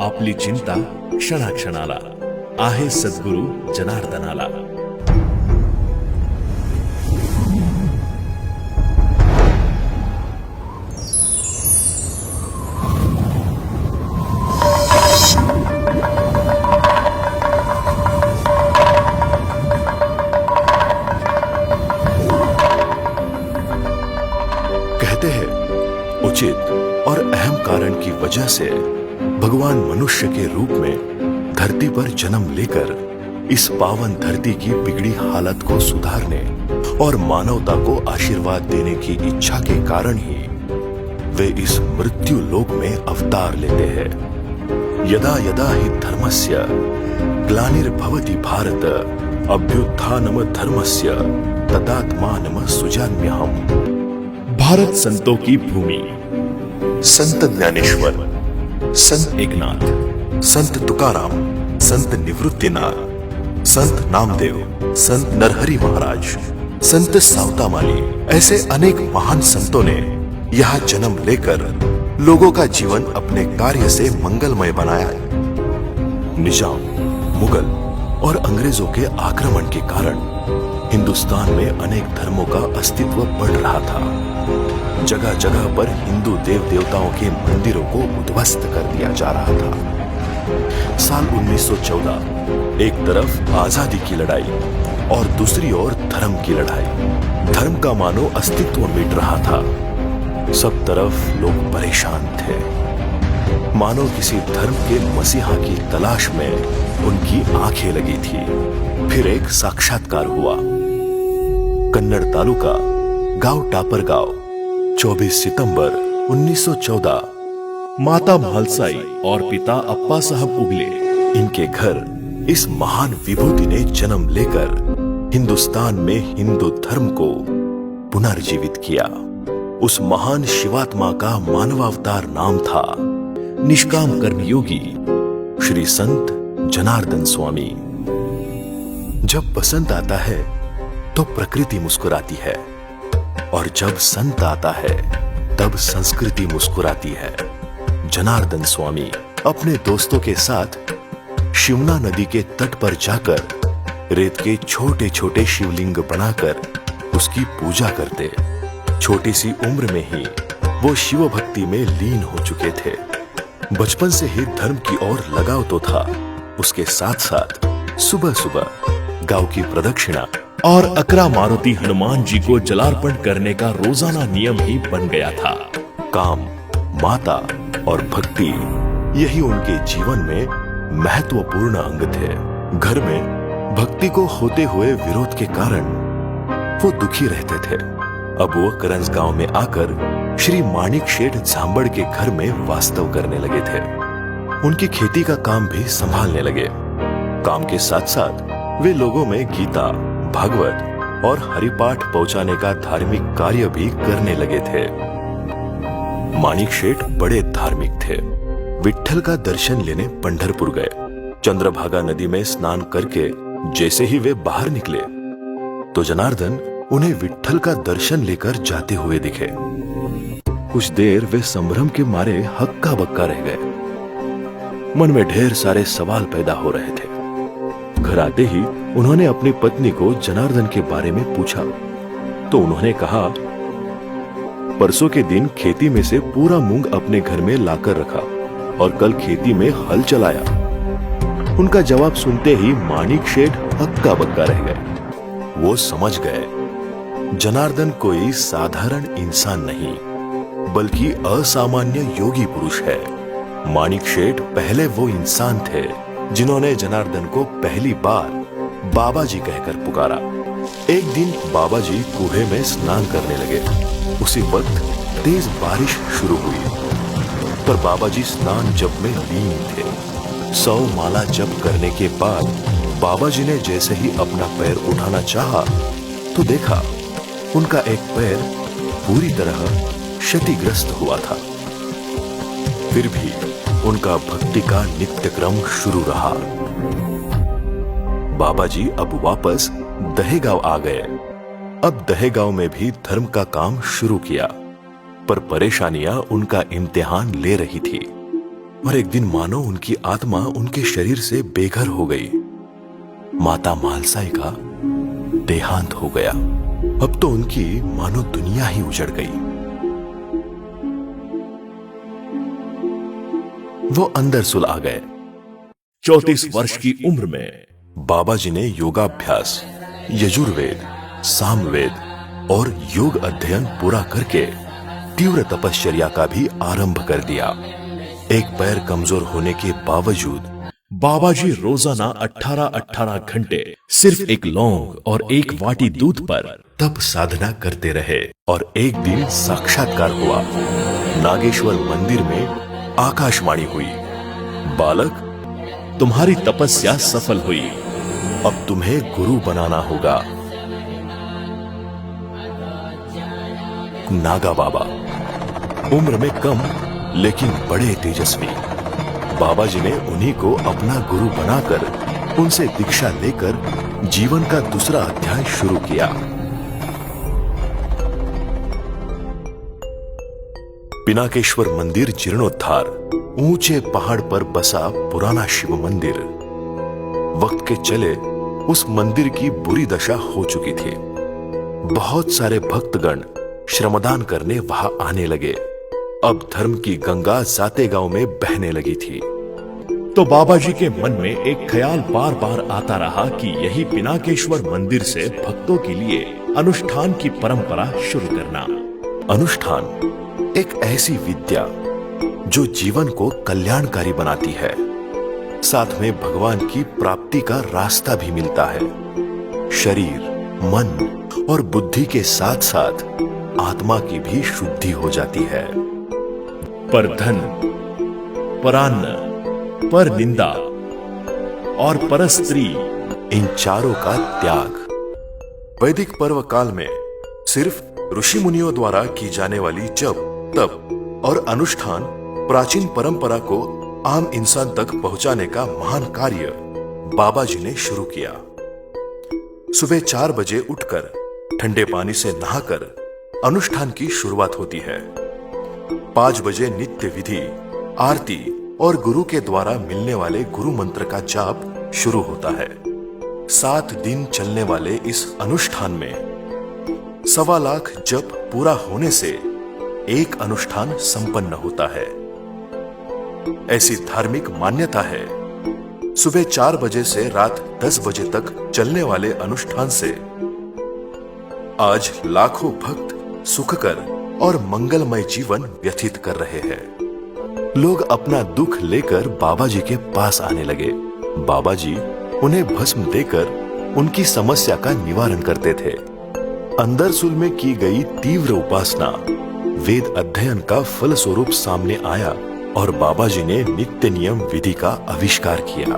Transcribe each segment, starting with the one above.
आपली चिंता क्षणाक्षणाला आहे सद्गुरु जनार्दनाला। कहते हैं उचित और अहम कारण की वजह से भगवान मनुष्य के रूप में धरती पर जन्म लेकर इस पावन धरती की बिगड़ी हालत को सुधारने और मानवता को आशीर्वाद देने की इच्छा के कारण ही वे इस मृत्यु लोक में अवतार लेते हैं। यदा यदा हि धर्मस्य ग्लानिर्भवति भारत अभ्युत्थानम धर्मस्य तदात्मानम सुजाम्यहम्। भारत संतों की भूमि, संत ज्ञानेश्वर, संत एकनाथ, संत तुकाराम, संत निवृत्तिनाथ, संत नामदेव, संत नरहरि महाराज, संत सावतामाली, ऐसे अनेक महान संतों ने यहाँ जन्म लेकर लोगों का जीवन अपने कार्य से मंगलमय बनाया। निजाम, मुगल और अंग्रेजों के आक्रमण के कारण हिंदुस्तान में अनेक धर्मों का अस्तित्व बढ़ रहा था। जगह जगह पर हिंदू देव देवताओं के मंदिरों को उद्ध्वस्त कर दिया जा रहा था। साल 1914 एक तरफ आजादी की लड़ाई और दूसरी ओर धर्म की लड़ाई। धर्म का मानो अस्तित्व मिट रहा था। सब तरफ लोग परेशान थे, मानो किसी धर्म के मसीहा की तलाश में उनकी आंखें लगी थी। फिर एक साक्षात्कार हुआ। कन्नड़ तालुका गांव टापरगांव, 24 सितंबर 1914। माता भालसाई और पिता अप्पा साहब उगले, इनके घर इस महान विभूति ने जन्म लेकर हिंदुस्तान में हिंदू धर्म को पुनर्जीवित किया। उस महान शिवात्मा का मानवावतार नाम था निष्काम कर्मयोगी श्री संत जनार्दन स्वामी। जब बसंत आता है तो प्रकृति मुस्कुराती है, और जब संत आता है तब संस्कृति मुस्कुराती है। जनार्दन स्वामी अपने दोस्तों के साथ शिवना नदी के तट पर जाकर रेत के छोटे छोटे शिवलिंग बनाकर उसकी पूजा करते। छोटी सी उम्र में ही वो शिव भक्ति में लीन हो चुके थे। बचपन से ही धर्म की ओर लगाव तो था, उसके साथ साथ सुबह सुबह गांव की प्रदक्षिणा और अकरा मारुति हनुमान जी को जलार्पण करने का रोजाना नियम ही बन गया था। काम, माता और भक्ति यही उनके जीवन में महत्वपूर्ण अंग थे। घर में भक्ति को होते हुए विरोध के कारण वो दुखी रहते थे। अब वो करंज गांव में आकर श्री माणिक शेठ झांबड़ के घर में वास्तव करने लगे थे। उनकी खेती का काम भी संभालने लगे। काम के साथ साथ वे लोगों में गीता, भागवत और हरिपाठ पहुंचाने का धार्मिक कार्य भी करने लगे थे। माणिक शेठ बड़े धार्मिक थे। विट्ठल का दर्शन लेने पंढरपुर गए। चंद्रभागा नदी में स्नान करके जैसे ही वे बाहर निकले तो जनार्दन उन्हें विट्ठल का दर्शन लेकर जाते हुए दिखे। कुछ देर वे संभ्रम के मारे हक्का बक्का रह गए। मन में ढेर सारे सवाल पैदा हो रहे थे। घर आते ही उन्होंने अपनी पत्नी को जनार्दन के बारे में पूछा तो उन्होंने कहा, परसों के दिन खेती में से पूरा मूंग अपने घर में लाकर रखा और कल खेती में हल चलाया। उनका जवाब सुनते ही माणिक शेठ हक्का बक्का रह गए। वो समझ गए जनार्दन कोई साधारण इंसान नहीं बल्कि असामान्य योगी पुरुष है। माणिक शेठ पहले वो इंसान थे जिन्होंने जनार्दन को पहली बार बाबा जी कहकर पुकारा। एक दिन बाबा जी कुएं में स्नान करने लगे। उसी वक्त तेज बारिश शुरू हुई, पर बाबा जी स्नान जप में लीन थे। 100 माला जप करने के बाद बाबा जी ने जैसे ही अपना पैर उठाना चाहा तो देखा उनका एक पैर पूरी तरह क्षतिग्रस्त हुआ था। फिर भी उनका भक्ति का नित्य क्रम शुरू रहा। बाबा जी अब वापस दहेगांव आ गए। अब दहेगांव में भी धर्म का काम शुरू किया, पर परेशानियां उनका इम्तिहान ले रही थी। और एक दिन मानो उनकी आत्मा उनके शरीर से बेघर हो गई। माता मालसाई का देहांत हो गया। अब तो उनकी मानो दुनिया ही उजड़ गई। वो अंदर सुल आ गए। 34 वर्ष की उम्र में बाबा जी ने योगाभ्यास, यजुर्वेद, सामवेद और योग अध्ययन पूरा करके तीव्र तपश्चर्या का भी आरंभ कर दिया। एक पैर कमजोर होने के बावजूद बाबा जी रोजाना 18-18 घंटे सिर्फ एक लौंग और एक वाटी दूध पर तप साधना करते रहे। और एक दिन साक्षात्कार हुआ। नागेश्वर मंदिर में आकाशवाणी हुई, बालक, तुम्हारी तपस्या सफल हुई, अब तुम्हें गुरु बनाना होगा। नागा बाबा, उम्र में कम लेकिन बड़े तेजस्वी, बाबा जी ने उन्हीं को अपना गुरु बनाकर उनसे दीक्षा लेकर जीवन का दूसरा अध्याय शुरू किया। पिनाकेश्वर मंदिर जीर्णोद्धार, ऊंचे पहाड़ पर बसा पुराना शिव मंदिर। वक्त के चले उस मंदिर की बुरी दशा हो चुकी थी। बहुत सारे भक्तगण श्रमदान करने वहां आने लगे। अब धर्म की गंगा जाते गांव में बहने लगी थी। तो बाबा जी के मन में एक ख्याल बार बार आता रहा कि यही पिनाकेश्वर मंदिर से भक्तों के लिए अनुष्ठान की परंपरा शुरू करना। अनुष्ठान एक ऐसी विद्या जो जीवन को कल्याणकारी बनाती है, साथ में भगवान की प्राप्ति का रास्ता भी मिलता है। शरीर, मन और बुद्धि के साथ साथ आत्मा की भी शुद्धि हो जाती है। पर धन, परान्न, पर निंदा और परस्त्री, इन चारों का त्याग। वैदिक पर्व काल में सिर्फ ऋषि मुनियों द्वारा की जाने वाली जप, तप और अनुष्ठान प्राचीन परंपरा को आम इंसान तक पहुंचाने का महान कार्य बाबा जी ने शुरू किया। सुबह 4 बजे उठकर ठंडे पानी से नहाकर अनुष्ठान की शुरुआत होती है। 5 बजे नित्य विधि, आरती और गुरु के द्वारा मिलने वाले गुरु मंत्र का जाप शुरू होता है। 7 दिन चलने वाले इस अनुष्ठान में 1.25 लाख जप पूरा होने से एक अनुष्ठान संपन्न होता है। ऐसी धार्मिक मान्यता है। सुबह 4 बजे से रात 10 बजे तक चलने वाले अनुष्ठान से आज लाखों भक्त सुखकर और मंगलमय जीवन व्यतीत कर रहे हैं। लोग अपना दुख लेकर बाबा जी के पास आने लगे। बाबा जी उन्हें भस्म देकर उनकी समस्या का निवारण करते थे। अंदरसुल में की गई तीव्र उपासना, वेद अध्ययन का फल स्वरूप सामने आया और बाबा जी ने नित्य नियम विधि का आविष्कार किया।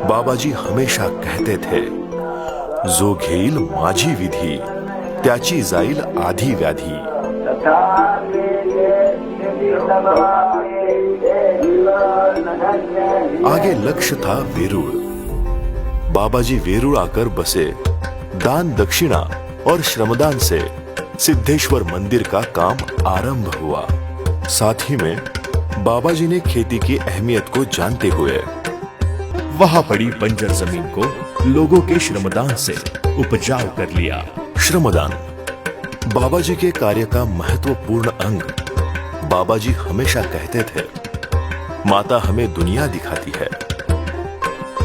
बाबा जी हमेशा कहते थे, जो घेईल माझी विधि, त्याची जाईल आधी व्याधी। आगे लक्ष्य था वेरूळ। बाबा जी वेरूळ आकर बसे। दान, दक्षिणा और श्रमदान से सिद्धेश्वर मंदिर का काम आरंभ हुआ। साथ ही में बाबा जी ने खेती की अहमियत को जानते हुए वहां पड़ी बंजर जमीन को लोगों के श्रमदान से उपजाऊ कर लिया। श्रमदान बाबा जी के कार्य का महत्वपूर्ण अंग। बाबा जी हमेशा कहते थे, माता हमें दुनिया दिखाती है,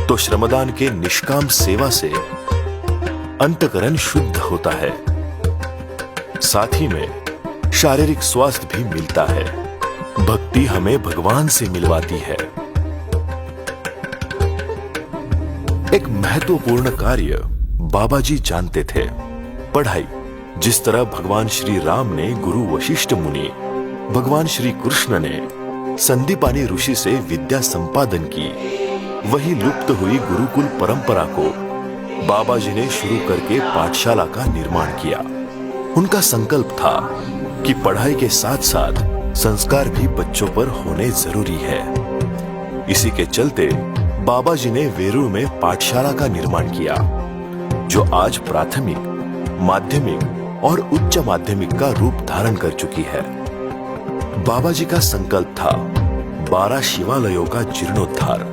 तो श्रमदान के निष्काम सेवा से अंतकरण शुद्ध होता है। साथ ही में शारीरिक स्वास्थ्य भी मिलता है। भक्ति हमें भगवान से मिलवाती है। एक महत्वपूर्ण कार्य बाबा जी जानते थे, पढ़ाई। जिस तरह भगवान श्री राम ने गुरु वशिष्ठ मुनि, भगवान श्री कृष्ण ने संदीपानी ऋषि से विद्या संपादन की, वही लुप्त हुई गुरुकुल परंपरा को बाबा जी ने शुरू करके पाठशाला का निर्माण किया। उनका संकल्प था कि पढ़ाई के साथ साथ संस्कार भी बच्चों पर होने जरूरी है। इसी के चलते बाबा जी ने वेरूळ में पाठशाला का निर्माण किया, जो आज प्राथमिक, माध्यमिक और उच्च माध्यमिक का रूप धारण कर चुकी है। बाबा जी का संकल्प था, 12 शिवालयों का जीर्णोद्धार,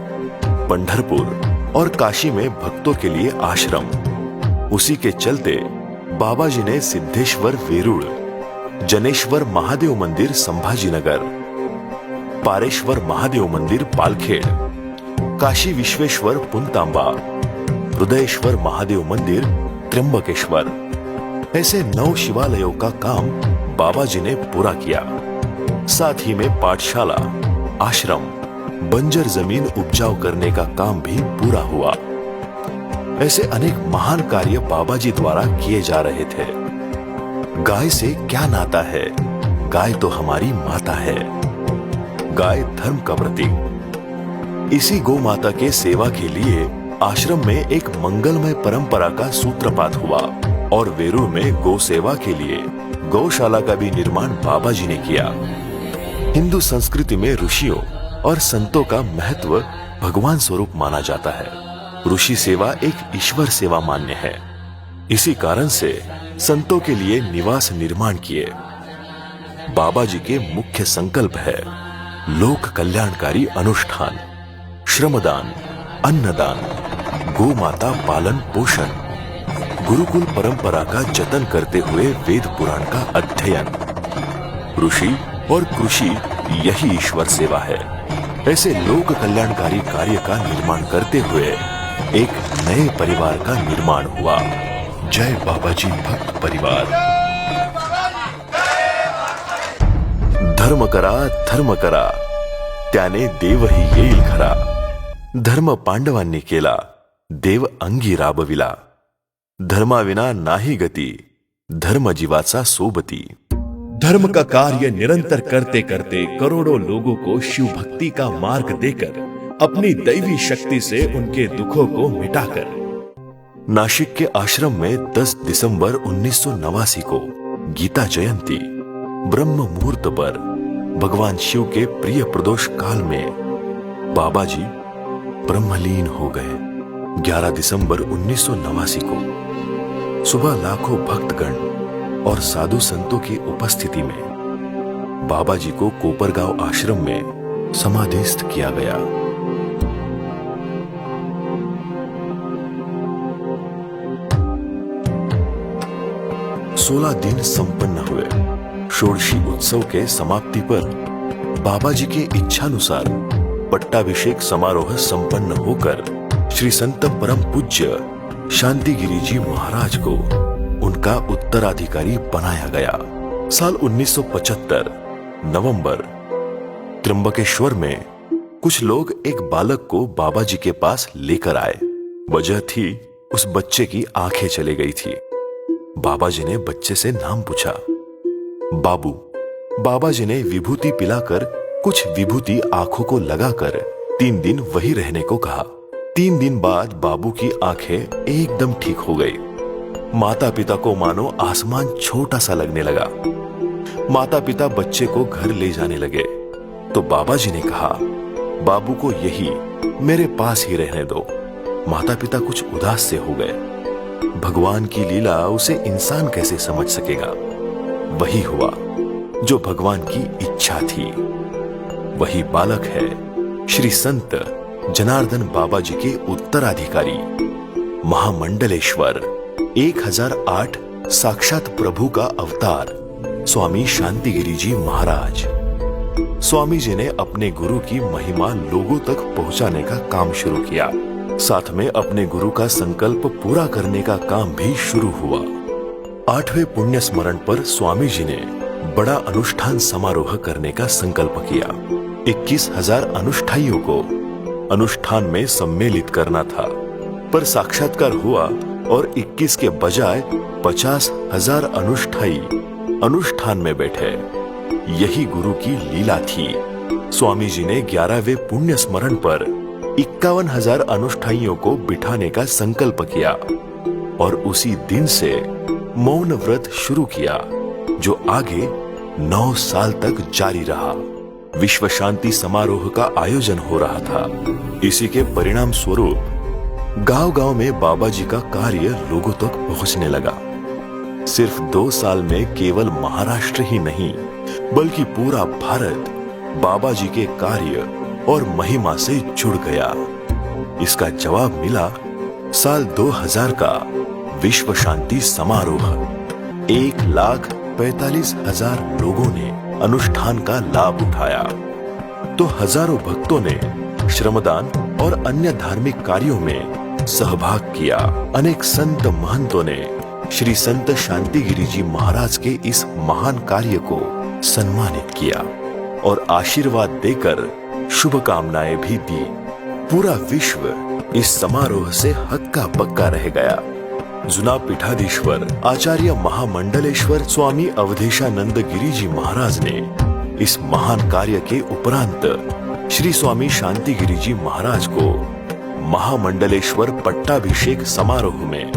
पंढरपुर और काशी में भक्तों के लिए आश्रम। उसी के चलते बाबा जी ने सिद्धेश्वर वेरूळ, जनेश्वर महादेव मंदिर संभाजीनगर, पारेश्वर महादेव मंदिर पालखेड, काशी विश्वेश्वर पुनतांबा, हृदयेश्वर महादेव मंदिर त्र्यंबकेश्वर, ऐसे 9 शिवालयों का काम बाबा जी ने पूरा किया। साथ ही में पाठशाला, आश्रम, बंजर जमीन उपजाऊ करने का काम भी पूरा हुआ। ऐसे अनेक महान कार्य बाबा जी द्वारा किए जा रहे थे। गाय से क्या नाता है? गाय तो हमारी माता है। गाय धर्म का प्रतीक। इसी गौ माता के सेवा के लिए आश्रम में एक मंगलमय परंपरा का सूत्रपात हुआ और वेरूळ में गौ सेवा के लिए गौशाला का भी निर्माण बाबा जी ने किया। हिंदू संस्कृति में ऋषियों और संतों का महत्व भगवान स्वरूप माना जाता है। ऋषि सेवा एक ईश्वर सेवा मान्य है। इसी कारण से संतों के लिए निवास निर्माण किए। बाबा जी के मुख्य संकल्प है लोक कल्याणकारी अनुष्ठान, श्रमदान, अन्नदान, गौ माता पालन पोषण, गुरुकुल परंपरा का जतन करते हुए वेद पुराण का अध्ययन। ऋषि और कृषि यही ईश्वर सेवा है। ऐसे लोक कल्याणकारी कार्य का निर्माण करते हुए एक नए परिवार का निर्माण हुआ। जय बाबाजी भक्त परिवार। धर्म करा त्याने देवही येईल खरा। धर्म पांडवांनी केला, देव अंगी राबविला। धर्माविना नाही गती, धर्म जीवाचा सोबती। धर्म का कार्य निरंतर करते करते करोड़ों लोगों को शिव भक्ति का मार्ग देकर अपनी दैवी शक्ति से उनके दुखों को मिटाकर। नासिक के आश्रम में 10 दिसंबर 1989 को गीता जयंती ब्रह्म मुहूर्त पर भगवान शिव के प्रिय प्रदोष काल में बाबा जी ब्रह्मलीन हो गए। 11 दिसंबर 1989 को सुबह लाखों भक्तगण और साधु संतों की उपस्थिति में बाबा जी को कोपरगांव आश्रम में समाधिस्थ किया गया। सोलह दिन संपन्न हुए। षोडशी उत्सव के समाप्ति पर बाबा जी के इच्छानुसार पट्टाभिषेक समारोह संपन्न होकर श्री संत परम पूज्य शांतिगिरी जी महाराज को उनका उत्तराधिकारी बनाया गया। साल 1975 नवंबर, त्र्यंबकेश्वर में कुछ लोग एक बालक को बाबा जी के पास लेकर आए। वजह थी उस बच्चे की आंखें चली गई थी। बाबा जी ने बच्चे से नाम पूछा। बाबू। बाबा जी ने विभूति पिलाकर कुछ विभूति आंखों को लगाकर 3 दिन वही रहने को कहा। 3 दिन बाद बाबू की आंखें एकदम ठीक हो गई। माता पिता को मानो आसमान छोटा सा लगने लगा। माता पिता बच्चे को घर ले जाने लगे तो बाबा जी ने कहा, बाबू को यही मेरे पास ही रहने दो। माता पिता कुछ उदास से हो गए। भगवान की लीला उसे इंसान कैसे समझ सकेगा। वही हुआ जो भगवान की इच्छा थी। वही बालक है श्री संत जनार्दन बाबा जी के उत्तराधिकारी, महामंडलेश्वर 1008 साक्षात प्रभु का अवतार स्वामी शांतिगिरी जी महाराज। स्वामी जी ने अपने गुरु की महिमा लोगों तक पहुंचाने का काम शुरू किया। साथ में अपने गुरु का संकल्प पूरा करने का काम भी शुरू हुआ। 8वें पुण्य स्मरण पर स्वामी जी ने बड़ा अनुष्ठान समारोह करने का संकल्प किया। 21,000 अनुष्ठाइयों को अनुष्ठान में सम्मिलित करना था, पर साक्षात्कार हुआ और 21 के बजाय 50,000 अनुष्ठाई अनुष्ठान में बैठे। यही गुरु की लीला थी। स्वामी जी ने 11वें पुण्य स्मरण पर 51,000 अनुष्ठाइयों को बिठाने का संकल्प किया और उसी दिन से मौन व्रत शुरू किया, जो आगे 9 साल तक जारी रहा। विश्व शांति समारोह का आयोजन हो रहा था। इसी के परिणाम स्वरूप गांव-गांव में बाबा जी का कार्य लोगों तक पहुंचने लगा। सिर्फ 2 साल में केवल महाराष्ट्र ही नहीं, बल्कि पूरा भारत बाबा जी के कार्य और महिमा से जुड़ गया। इसका जवाब मिला साल 2000 का विश्व शांति समारोह। 1,45,000 लोगों ने अनुष्ठान का लाभ उठाया, तो हजारों भक्तों ने श्रमदान और अन्य धार्मिक कार्यों में सहभाग किया। अनेक संत महंतों ने श्री संत शांतिगिरी जी महाराज के इस महान कार्य को सम्मानित किया और आशीर्वाद देकर शुभकामनाएं भी दी। पूरा विश्व इस समारोह से हक्का बक्का रह गया। जुना पीठाधीश्वर आचार्य महामंडलेश्वर स्वामी अवधेशानंद गिरी जी महाराज ने इस महान कार्य के उपरांत श्री स्वामी शांतिगिरी जी महाराज को महामंडलेश्वर पट्टाभिषेक समारोह में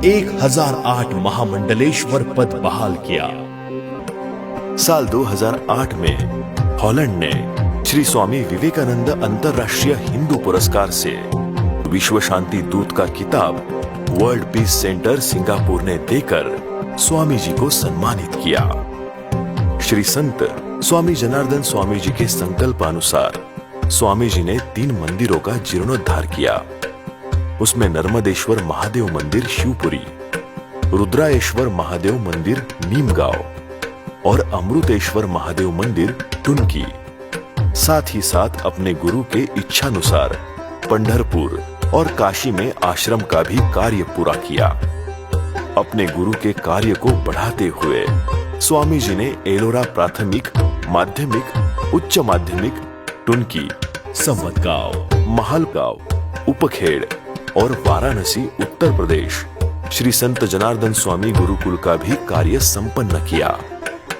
1008 महामंडलेश्वर पद बहाल किया। साल 2008 में हॉलैंड ने श्री स्वामी विवेकानंद अंतर्राष्ट्रीय हिंदू पुरस्कार से विश्व शांति दूत का खिताब वर्ल्ड पीस सेंटर सिंगापुर ने देकर स्वामी जी को सम्मानित किया। श्री संत स्वामी जनार्दन स्वामी जी के संकल्पानुसार स्वामी जी ने 3 मंदिरों का जीर्णोद्धार किया। उसमें नर्मदेश्वर महादेव मंदिर शिवपुरी, रुद्राएश्वर महादेव मंदिर नीमगांव और अमृतेश्वर महादेव मंदिर टुनकी, साथ ही साथ अपने गुरु के इच्छानुसार पंढरपुर और काशी में आश्रम का भी कार्य पूरा किया। अपने गुरु के कार्य को बढ़ाते हुए स्वामी जी ने एलोरा प्राथमिक, माध्यमिक, उच्च माध्यमिक, टुनकी, संवतगांव, महलगांव, उपखेड़ और वाराणसी उत्तर प्रदेश श्री संत जनार्दन स्वामी गुरुकुल का भी कार्य संपन्न किया।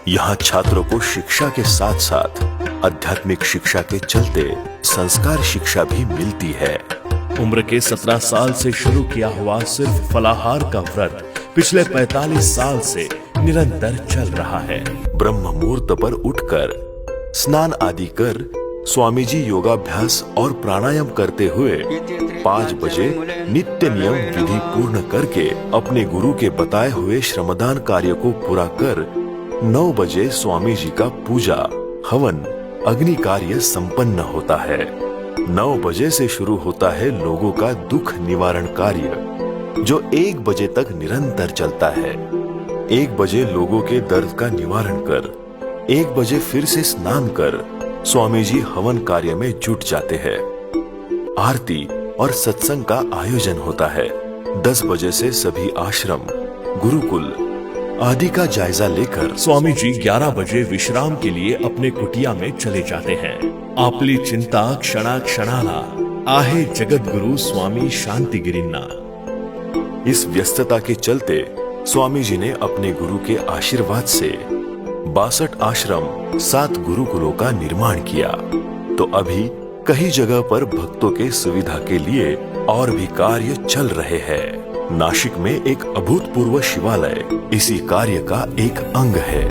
यहाँ छात्रों को शिक्षा के साथ साथ आध्यात्मिक शिक्षा के चलते संस्कार शिक्षा भी मिलती है। उम्र के 17 साल से शुरू किया हुआ सिर्फ फलाहार का व्रत पिछले 45 साल से निरंतर चल रहा है। ब्रह्म मुहूर्त पर उठकर स्नान आदि कर स्वामी जी योगाभ्यास और प्राणायाम करते हुए 5 बजे नित्य नियम विधि पूर्ण करके अपने गुरु के बताए हुए श्रमदान कार्य को पूरा कर 9 बजे स्वामी जी का पूजा, हवन, अग्नि कार्य संपन्न होता है। 9 बजे से शुरू होता है लोगों का दुख निवारण कार्य, जो 1 बजे तक निरंतर चलता है। 1 बजे लोगों के दर्द का निवारण कर 1 बजे फिर से स्नान कर स्वामी जी हवन कार्य में जुट जाते हैं। आरती और सत्संग का आयोजन होता है। 10 बजे से सभी आश्रम, गुरुकुल आदि का जायजा लेकर स्वामी जी 11 बजे विश्राम के लिए अपने कुटिया में चले जाते हैं। आपली चिंता क्षणा क्षणाला आहे जगत गुरु स्वामी शांतिगिरींना। इस व्यस्तता के चलते स्वामी जी ने अपने गुरु के आशीर्वाद से 62 आश्रम, 7 गुरुकुलों का निर्माण किया। तो अभी कई जगह पर भक्तों के सुविधा के लिए और भी कार्य चल रहे हैं। नासिक में एक अभूतपूर्व शिवालय इसी कार्य का एक अंग है।